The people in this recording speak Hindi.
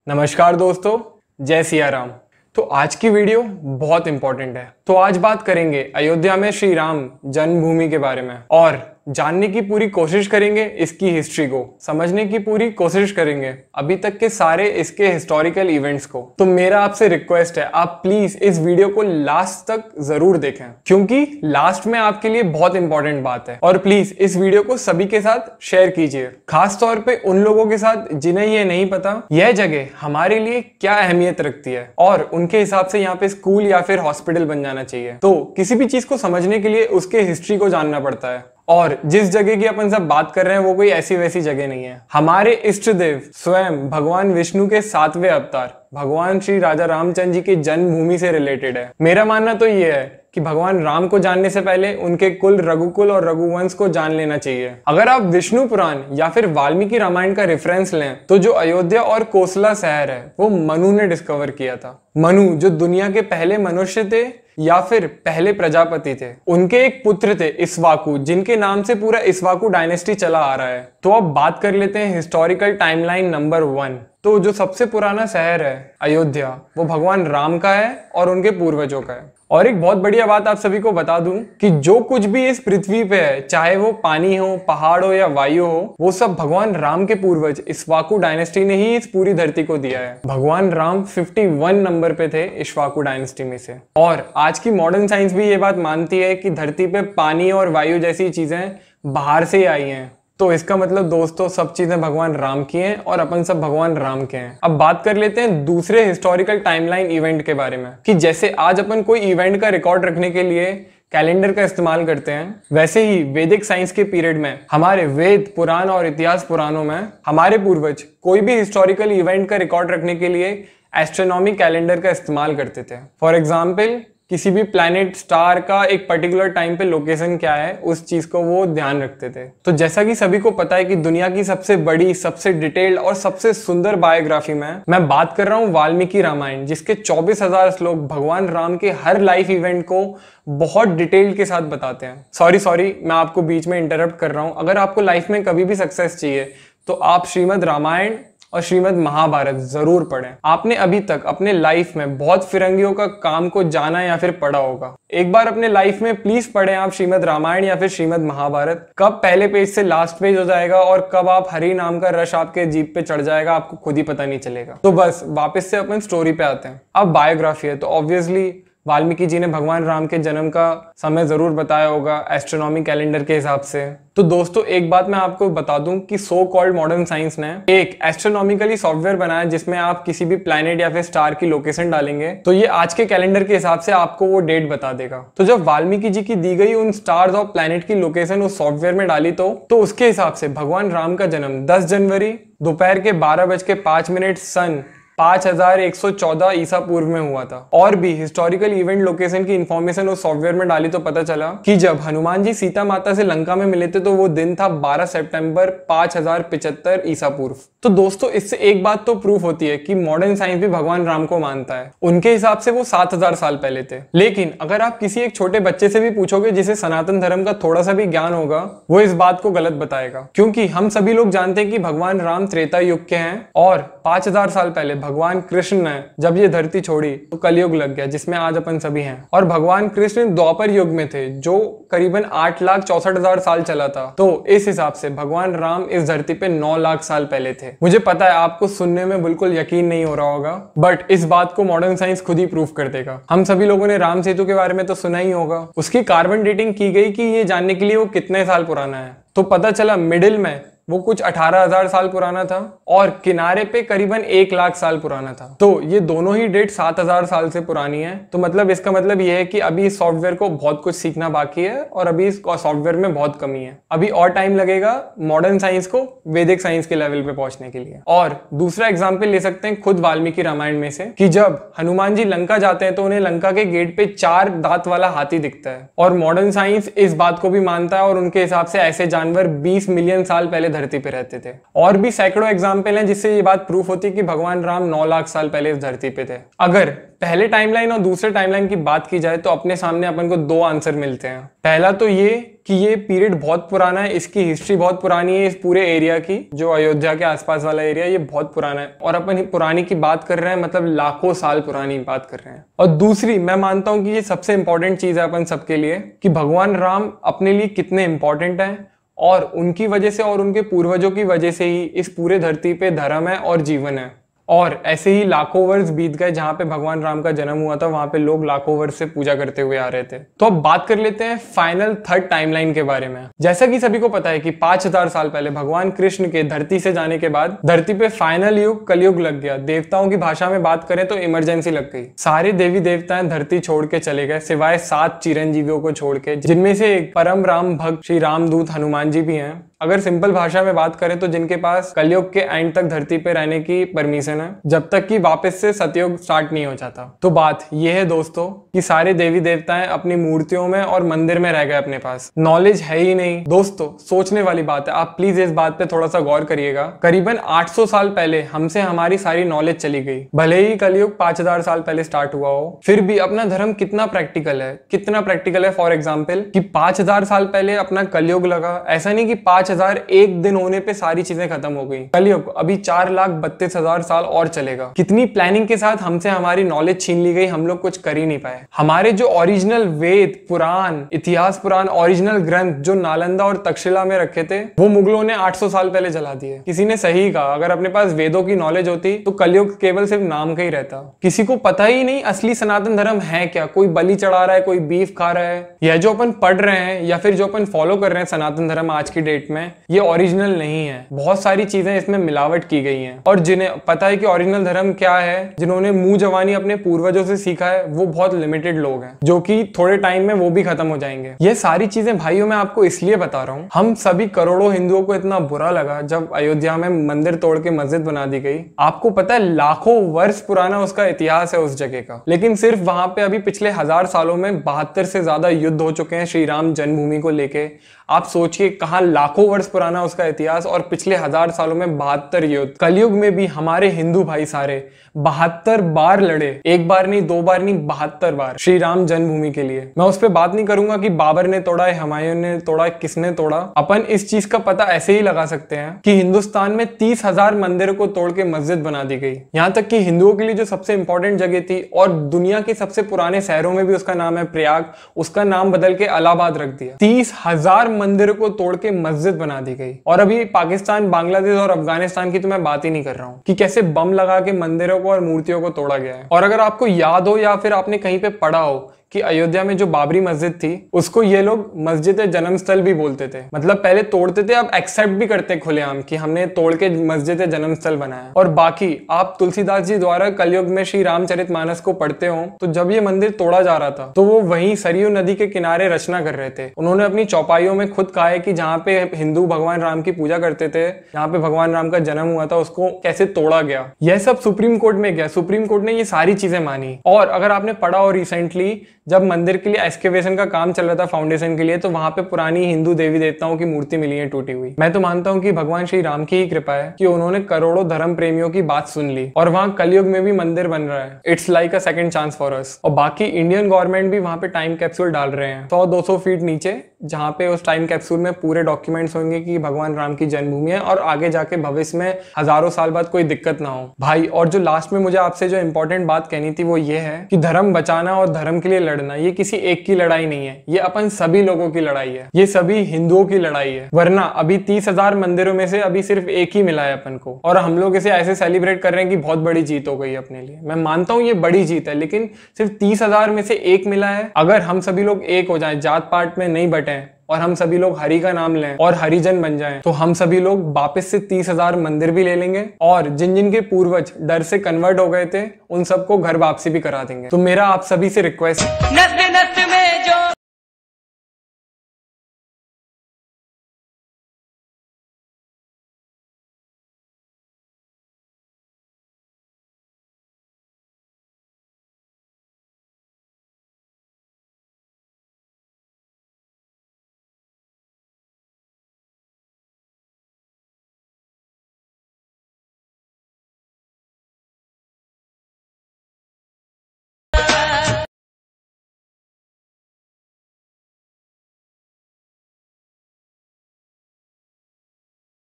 नमस्कार दोस्तों, जय सिया राम। तो आज की वीडियो बहुत इंपॉर्टेंट है। तो आज बात करेंगे अयोध्या में श्री राम जन्मभूमि के बारे में और जानने की पूरी कोशिश करेंगे, इसकी हिस्ट्री को समझने की पूरी कोशिश करेंगे, अभी तक के सारे इसके हिस्टोरिकल इवेंट्स को। तो मेरा आपसे रिक्वेस्ट है, आप प्लीज इस वीडियो को लास्ट तक जरूर देखें, क्योंकि लास्ट में आपके लिए बहुत इंपॉर्टेंट बात है। और प्लीज इस वीडियो को सभी के साथ शेयर कीजिए, खास तौर पे उन लोगों के साथ जिन्हें ये नहीं पता यह जगह हमारे लिए क्या अहमियत रखती है और उनके हिसाब से यहाँ पे स्कूल या फिर हॉस्पिटल बन जाना चाहिए। तो किसी भी चीज को समझने के लिए उसके हिस्ट्री को जानना पड़ता है। और जिस जगह की अपन सब बात कर रहे हैं वो कोई ऐसी वैसी जगह नहीं है। हमारे इष्ट देव स्वयं भगवान विष्णु के 7वें अवतार भगवान श्री राजा रामचंद्र जी की जन्मभूमि से रिलेटेड है। मेरा मानना तो ये है कि भगवान राम को जानने से पहले उनके कुल रघुकुल और रघुवंश को जान लेना चाहिए। अगर आप विष्णु पुराण या फिर वाल्मीकि रामायण का रेफरेंस लें तो जो अयोध्या और कोसला शहर है वो मनु ने डिस्कवर किया था। मनु जो दुनिया के पहले मनुष्य थे या फिर पहले प्रजापति थे, उनके एक पुत्र थे इक्ष्वाकु, जिनके नाम से पूरा इक्ष्वाकु डायनेस्टी चला आ रहा है। तो अब बात कर लेते हैं हिस्टोरिकल टाइमलाइन नंबर 1। तो जो सबसे पुराना शहर है अयोध्या, वो भगवान राम का है और उनके पूर्वजों का है। और एक बहुत बढ़िया बात आप सभी को बता दूं कि जो कुछ भी इस पृथ्वी पे है, चाहे वो पानी हो, पहाड़ हो या वायु हो, वो सब भगवान राम के पूर्वज इक्ष्वाकु डायनेस्टी ने ही इस पूरी धरती को दिया है। भगवान राम 51 नंबर पे थे इक्ष्वाकु डायनेस्टी में से। और आज की मॉडर्न साइंस भी ये बात मानती है कि धरती पे पानी और वायु जैसी चीजें बाहर से ही आई हैं। तो इसका मतलब दोस्तों सब चीजें भगवान राम की हैं और अपन सब भगवान राम के हैं। अब बात कर लेते हैं दूसरे हिस्टोरिकल टाइमलाइन इवेंट के बारे में कि जैसे आज अपन कोई इवेंट का रिकॉर्ड रखने के लिए कैलेंडर का इस्तेमाल करते हैं, वैसे ही वैदिक साइंस के पीरियड में हमारे वेद पुराण और इतिहास पुराणों में हमारे पूर्वज कोई भी हिस्टोरिकल इवेंट का रिकॉर्ड रखने के लिए एस्ट्रोनॉमी कैलेंडर का इस्तेमाल करते थे। फॉर एग्जाम्पल किसी भी प्लैनेट स्टार का एक पर्टिकुलर टाइम पे लोकेशन क्या है, उस चीज को वो ध्यान रखते थे। तो जैसा कि सभी को पता है कि दुनिया की सबसे बड़ी, सबसे डिटेल्ड और सबसे सुंदर बायोग्राफी में मैं बात कर रहा हूँ वाल्मीकि रामायण, जिसके 24,000 श्लोक भगवान राम के हर लाइफ इवेंट को बहुत डिटेल के साथ बताते हैं। सॉरी मैं आपको बीच में इंटरप्ट कर रहा हूँ। अगर आपको लाइफ में कभी भी सक्सेस चाहिए तो आप श्रीमद् रामायण और श्रीमद् महाभारत जरूर पढ़ें। आपने अभी तक अपने लाइफ में बहुत फिरंगियों का काम को जाना या फिर पढ़ा होगा। एक बार अपने लाइफ में प्लीज पढ़ें आप श्रीमद् रामायण या फिर श्रीमद् महाभारत। कब पहले पेज से लास्ट पेज हो जाएगा और कब आप हरि नाम का रश आपके जीभ पे चढ़ जाएगा, आपको खुद ही पता नहीं चलेगा। तो बस वापस से अपन स्टोरी पे आते हैं। अब बायोग्राफी है तो ऑब्वियसली वाल्मीकि जी ने भगवान राम के जन्म का समय जरूर बताया होगा एस्ट्रोनॉमी कैलेंडर के हिसाब से। तो दोस्तों एक बात मैं आपको बता दूं कि सो कॉल्ड मॉडर्न साइंस ने एक एस्ट्रोनॉमिकली सॉफ्टवेयर बनाया जिसमें आप किसी भी प्लैनेट या फिर स्टार की लोकेशन डालेंगे तो ये आज के कैलेंडर के हिसाब से आपको वो डेट बता देगा। तो जब वाल्मीकि जी की दी गई उन स्टार्स और प्लैनेट की लोकेशन उस सॉफ्टवेयर में डाली तो उसके हिसाब से भगवान राम का जन्म 10 जनवरी दोपहर के 12:05 सन 5114 ईसा पूर्व में हुआ था। और भी हिस्टोरिकल इवेंट लोकेशन की इंफॉर्मेशन उस सॉफ्टवेयर में डाली तो पता चला कि जब हनुमान जी सीता माता से लंका में मिले थे तो वो दिन था 12 सितंबर 5075 ईसा पूर्व। तो दोस्तों इससे एक बात तो प्रूफ होती है कि मॉडर्न साइंस भी भगवान राम को मानता है। उनके हिसाब से वो 7000 साल पहले थे। लेकिन अगर आप किसी एक छोटे बच्चे से भी पूछोगे जिसे सनातन धर्म का थोड़ा सा भी ज्ञान होगा, वो इस बात को गलत बताएगा, क्योंकि हम सभी लोग जानते हैं कि भगवान राम त्रेता युग के हैं और 5000 साल पहले भगवान कृष्ण ने जब ये धरती छोड़ी तो कलयुग लग गया, जिसमें आज अपन सभी हैं। और भगवान कृष्ण द्वापर युग में थे जो करीबन 8,64,000 साल चला था। तो इस हिसाब से भगवान राम इस धरती पे 9 लाख साल पहले थे। मुझे पता है आपको सुनने में बिल्कुल यकीन नहीं हो रहा होगा, बट इस बात को मॉडर्न साइंस खुद ही प्रूफ कर देगा। हम सभी लोगों ने राम सेतु के बारे में तो सुना ही होगा। उसकी कार्बन डेटिंग की गई कि ये जानने के लिए वो कितने साल पुराना है। तो पता चला मिडिल में वो कुछ 18,000 साल पुराना था और किनारे पे करीबन 1 लाख साल पुराना था। तो ये दोनों ही डेट 7000 साल से पुरानी है। तो मतलब इसका मतलब ये है कि अभी इस सॉफ्टवेयर को बहुत कुछ सीखना बाकी है और अभी इस सॉफ्टवेयर में बहुत कमी है। अभी और टाइम लगेगा मॉडर्न साइंस को वैदिक साइंस के लेवल पे पहुंचने के लिए। और दूसरा एग्जाम्पल ले सकते हैं खुद वाल्मीकि रामायण में से कि जब हनुमान जी लंका जाते हैं तो उन्हें लंका के गेट पे 4 दांत वाला हाथी दिखता है। और मॉडर्न साइंस इस बात को भी मानता है और उनके हिसाब से ऐसे जानवर 20 मिलियन साल पहले धरती पे रहते थे। और भी सैकड़ों एग्जाम्पल हैं जिससे ये बात प्रूफ होती है कि भगवान राम 9 लाख साल पहले इस धरती पे थे। अगर पहले टाइमलाइन और दूसरे टाइमलाइन की बात की जाए तो अपने सामने अपन को 2 आंसर मिलते हैं। पहला तो ये कि ये पीरियड बहुत पुराना है, इसकी हिस्ट्री बहुत पुरानी है, इस पूरे एरिया की जो अयोध्या के आसपास वाला एरिया ये बहुत पुराना है और अपन पुरानी की बात कर रहे हैं, मतलब लाखों साल पुरानी बात कर रहे हैं। और दूसरी मैं मानता हूं कि ये सबसे इंपॉर्टेंट चीज है अपन सबके लिए कि भगवान राम अपने लिए कितने इंपॉर्टेंट हैं और उनकी वजह से और उनके पूर्वजों की वजह से ही इस पूरे धरती पे धर्म है और जीवन है। और ऐसे ही लाखों वर्ष बीत गए, जहां पे भगवान राम का जन्म हुआ था वहां पे लोग लाखों वर्ष से पूजा करते हुए आ रहे थे। तो अब बात कर लेते हैं फाइनल थर्ड टाइमलाइन के बारे में। जैसा कि सभी को पता है कि 5000 साल पहले भगवान कृष्ण के धरती से जाने के बाद धरती पे फाइनल युग कलयुग लग गया। देवताओं की भाषा में बात करें तो इमरजेंसी लग गई। सारे देवी देवताएं धरती छोड़ के चले गए सिवाय 7 चिरंजीवियों को छोड़ के, जिनमें से एक परम राम भक्त श्री रामदूत हनुमान जी भी हैं। अगर सिंपल भाषा में बात करें तो जिनके पास कलयुग के एंड तक धरती पे रहने की परमिशन है, जब तक कि वापस से सतयुग स्टार्ट नहीं हो जाता। तो बात यह है दोस्तों कि सारे देवी देवताएं अपनी मूर्तियों में और मंदिर में रह गए, अपने पास नॉलेज है ही नहीं। दोस्तों सोचने वाली बात है, आप प्लीज इस बात पे थोड़ा सा गौर करिएगा। करीबन 800 साल पहले हमसे हमारी सारी नॉलेज चली गई। भले ही कलयुग 5000 साल पहले स्टार्ट हुआ हो, फिर भी अपना धर्म कितना प्रैक्टिकल है, कितना प्रैक्टिकल है। फॉर एग्जाम्पल कि 5000 साल पहले अपना कलयुग लगा, ऐसा नहीं कि 5000 एक दिन होने पे सारी चीजें खत्म हो गई। कलयुग अभी 4,32,000 साल और चलेगा। कितनी प्लानिंग के साथ हमसे हमारी नॉलेज छीन ली गई, हम लोग कुछ कर ही नहीं पाए। हमारे जो ओरिजिनल वेद पुराण, इतिहास पुराण, ओरिजिनल ग्रंथ जो नालंदा और तक्षशिला में रखे थे वो मुगलों ने 800 साल पहले जला दिए। किसी ने सही कहा, अगर अपने पास वेदों की नॉलेज होती तो कलयुग केवल सिर्फ नाम का ही रहता। किसी को पता ही नहीं असली सनातन धर्म है क्या। कोई बलि चढ़ा रहा है, कोई बीफ खा रहा है। यह जो अपन पढ़ रहे हैं या फिर जो अपन फॉलो कर रहे हैं सनातन धर्म आज की डेट में, ये ओरिजिनल नहीं है। बहुत सारी चीजें इसमें मिलावट की गई हैं। और जिन्हें पता है कि ओरिजिनल धर्म क्या है, जिन्होंने मुंह जवानी अपने पूर्वजों से सीखा है, वो बहुत लिमिटेड लोग हैं, जो कि थोड़े टाइम में वो भी खत्म हो जाएंगे। ये सारी चीजें भाइयों मैं आपको इसलिए बता रहा हूँ, हम सभी करोड़ों हिंदुओं को इतना बुरा लगा जब अयोध्या में मंदिर तोड़ के मस्जिद बना दी गई। आपको पता है लाखों वर्ष पुराना उसका इतिहास है उस जगह का, लेकिन सिर्फ वहां पे अभी पिछले 1000 सालों में 72 से ज्यादा युद्ध हो चुके हैं श्री राम जन्मभूमि को लेके। आप सोचिए कहां लाखों वर्ष पुराना उसका इतिहास और पिछले 1000 सालों में 72 युद्ध। कलयुग में भी हमारे हिंदू भाई सारे 72 बार लड़े, एक बार नहीं, 2 बार नहीं, 72 बार श्री राम जन्मभूमि के लिए। मैं उस पर बात नहीं करूंगा कि बाबर ने तोड़ा है, हुमायूं ने तोड़ा, किसने तोड़ा। अपन इस चीज का पता ऐसे ही लगा सकते हैं कि हिंदुस्तान में 30,000 मंदिरों को तोड़ के मस्जिद बना दी गई। यहाँ तक कि हिंदुओं के लिए जो सबसे इंपॉर्टेंट जगह थी और दुनिया के सबसे पुराने शहरों में भी उसका नाम है प्रयाग, उसका नाम बदल के इलाहाबाद रख दिया। 30,000 मंदिरों को तोड़ के मस्जिद बना दी गई। और अभी पाकिस्तान, बांग्लादेश और अफगानिस्तान की तो मैं बात ही नहीं कर रहा हूँ कि कैसे बम लगा के मंदिरों को और मूर्तियों को तोड़ा गया है। और अगर आपको याद हो या फिर आपने कहीं पे पढ़ा हो कि अयोध्या में जो बाबरी मस्जिद थी उसको ये लोग मस्जिद जन्म स्थल भी बोलते थे। मतलब पहले तोड़ते थे, अब एक्सेप्ट भी करते खुलेआम कि हमने तोड़ के मस्जिद जन्म स्थल बनाया। और बाकी आप तुलसीदास जी द्वारा कलयुग में श्री रामचरितमानस को पढ़ते हो तो जब ये मंदिर तोड़ा जा रहा था तो वो वहीं सरयू नदी के किनारे रचना कर रहे थे। उन्होंने अपनी चौपाइयों में खुद कहा है कि जहाँ पे हिंदू भगवान राम की पूजा करते थे, जहाँ पे भगवान राम का जन्म हुआ था, उसको कैसे तोड़ा गया। यह सब सुप्रीम कोर्ट में गया, सुप्रीम कोर्ट ने ये सारी चीजें मानी। और अगर आपने पढ़ा हो रिसेंटली जब मंदिर के लिए एक्सकेवेशन का काम चल रहा था फाउंडेशन के लिए, तो वहां पे पुरानी हिंदू देवी देवताओं की मूर्ति मिली है टूटी हुई। मैं तो मानता हूं कि भगवान श्री राम की ही कृपा है कि उन्होंने करोड़ों धर्म प्रेमियों की बात सुन ली और वहां कलयुग में भी मंदिर बन रहा है। It's like a second chance for us. और बाकी इंडियन गवर्नमेंट भी वहां पे टाइम कैप्सूल डाल रहे हैं 100-200 फीट नीचे, जहां पे उस टाइम कैप्सूल में पूरे डॉक्यूमेंट्स होंगे कि भगवान राम की जन्मभूमि है और आगे जाके भविष्य में हजारों साल बाद कोई दिक्कत ना हो भाई। और जो लास्ट में मुझे आपसे जो इंपॉर्टेंट बात कहनी थी वो ये है कि धर्म बचाना और धर्म के लिए लड़ना ये किसी एक की लड़ाई नहीं है, ये अपन सभी लोगों की लड़ाई है, ये सभी हिंदुओं की लड़ाई है। वरना अभी 30,000 मंदिरों में से अभी सिर्फ एक ही मिला है अपन को और हम लोग इसे ऐसे सेलिब्रेट कर रहे हैं कि बहुत बड़ी जीत हो गई अपने लिए। मैं मानता हूं ये बड़ी जीत है, लेकिन सिर्फ 30,000 में से एक मिला है। अगर हम सभी लोग एक हो जाएं, जात पात में नहीं बटें और हम सभी लोग हरि का नाम लें और हरिजन बन जाएं, तो हम सभी लोग वापस से 30,000 मंदिर भी ले लेंगे और जिन जिन के पूर्वज डर से कन्वर्ट हो गए थे उन सबको घर वापसी भी करा देंगे। तो मेरा आप सभी से रिक्वेस्ट